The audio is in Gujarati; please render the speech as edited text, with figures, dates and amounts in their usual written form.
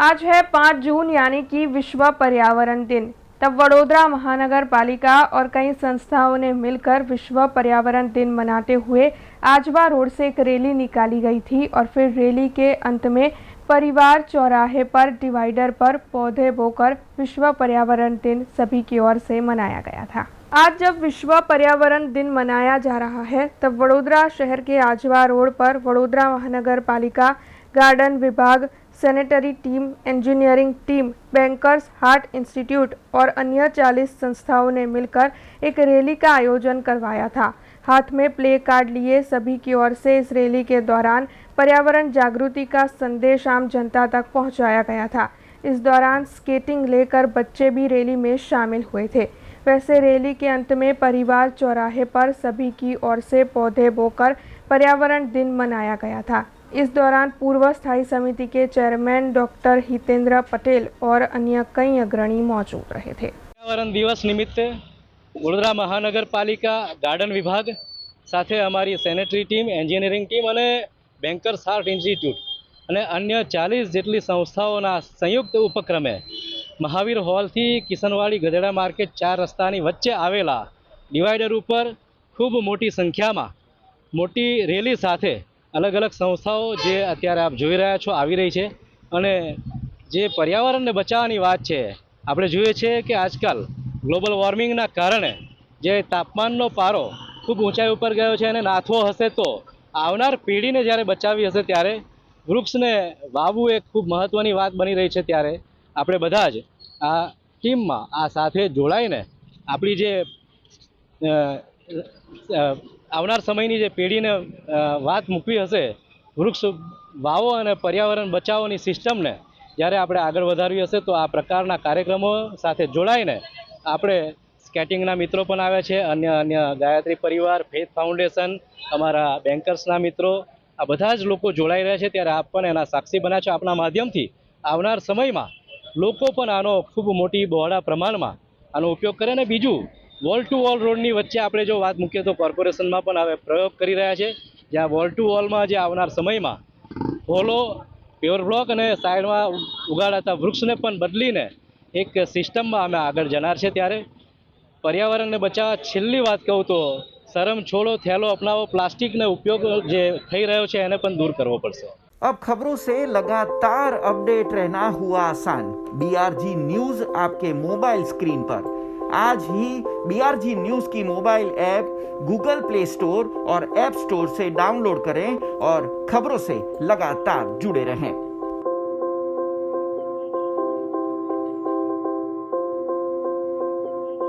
आज है 5 जून यानी कि विश्व पर्यावरण दिन। तब वडोदरा महानगर पालिका और कई संस्थाओं ने मिलकर विश्व पर्यावरण दिन मनाते हुए आजवा रोड से एक रैली निकाली गई थी और फिर रैली के अंत में परिवार चौराहे पर डिवाइडर पर पौधे बोकर विश्व पर्यावरण दिन सभी की ओर से मनाया गया था। आज जब विश्व पर्यावरण दिन मनाया जा रहा है तब वडोदरा शहर के आजवा रोड पर वडोदरा महानगर पालिका, गार्डन विभाग, sanitary team, engineering team, bankers heart institute और अन्य 40 संस्थाओं ने मिलकर एक रैली का आयोजन करवाया था। हाथ में प्ले कार्ड लिए सभी की ओर से इस रैली के दौरान पर्यावरण जागृति का संदेश आम जनता तक पहुंचाया गया था। इस दौरान स्केटिंग लेकर बच्चे भी रैली में शामिल हुए थे। वैसे रैली के अंत में परिवार चौराहे पर सभी की ओर से पौधे बोकर पर्यावरण दिन मनाया गया था। इस दौरान पूर्व स्थायी समिति के चेयरमैन डॉक्टर हितेंद्र पटेल और अन्य कई अग्रणी मौजूद रहे थे। पर्यावरण दिवस निमित्ते वडोदरा महानगरपालिका, गार्डन विभाग સાથે અમારી સેનેટરી ટીમ, એન્જિનિયરિંગ ટીમ અને બેન્કર્સ હાર્ટ ઇન્સ્ટિટ્યૂટ અને અન્ય 40 જેટલી સંસ્થાઓના સંયુક્ત ઉપક્રમે મહાવીર હોલથી કિશનવાડી ગધેડા માર્કેટ 4 રસ્તાની વચ્ચે આવેલા ડિવાઈડર ઉપર ખૂબ મોટી સંખ્યામાં મોટી રેલી સાથે અલગ અલગ સંસ્થાઓ જે અત્યારે આપ જોઈ રહ્યા છો આવી રહી છે અને જે પર્યાવરણને બચાવવાની વાત છે, આપણે જોઈએ છીએ કે આજકાલ ગ્લોબલ વોર્મિંગના કારણે જે તાપમાનનો પારો ખૂબ ઊંચાઈ ઉપર ગયો છે અને નાથવો હશે તો આવનાર પેઢીને જ્યારે બચાવવી હશે ત્યારે વૃક્ષને વાવવું એક ખૂબ મહત્ત્વની વાત બની રહી છે। ત્યારે આપણે બધા જ આ ટીમમાં આ સાથે જોડાઈને આપણી જે આવનાર સમયની જે પેઢીને વાત મૂકવી હશે, વૃક્ષ વાવો અને પર્યાવરણ બચાવોની સિસ્ટમને જ્યારે આપણે આગળ વધારવી હશે તો આ પ્રકારના કાર્યક્રમો સાથે જોડાઈને આપણે સ્કેટિંગના મિત્રો પણ આવ્યા છે, અન્ય ગાયત્રી પરિવાર, ફેથ ફાઉન્ડેશન, અમારા બેન્કર્સના મિત્રો, આ બધા જ લોકો જોડાઈ રહ્યા છે। ત્યારે આપ પણ એના સાક્ષી બન્યા છો। આપણા માધ્યમથી આવનાર સમયમાં લોકો પણ આનો ખૂબ મોટી બહોળા પ્રમાણમાં આનો ઉપયોગ કરે અને બીજું વોલ ટુ વોલ રોડની વચ્ચે આપણે જો વાત મૂકીએ તો કોર્પોરેશનમાં પણ હવે પ્રયોગ કરી રહ્યા છે, જ્યાં વોલ ટુ વોલમાં જે આવનાર સમયમાં હોલો, પ્યોર બ્લોક અને સાઈડમાં ઉગાડાતા વૃક્ષને પણ બદલીને એક સિસ્ટમમાં અમે આગળ જનાર છે। ત્યારે પર્યાવરણને બચાવવા છેલ્લી વાત કહું તો શરમ છોડો, થેલો અપનાવો, પ્લાસ્ટિકનો ઉપયોગ જે થઈ રહ્યો છે એને પણ દૂર કરવો પડશે। अब खबरों से लगातार अपडेट रहना हुआ आसान। BRG न्यूज आपके मोबाइल स्क्रीन पर आज ही BRG न्यूज की mobile app Google play store और ऐप स्टोर से डाउनलोड करें और खबरों से लगातार जुड़े रहें।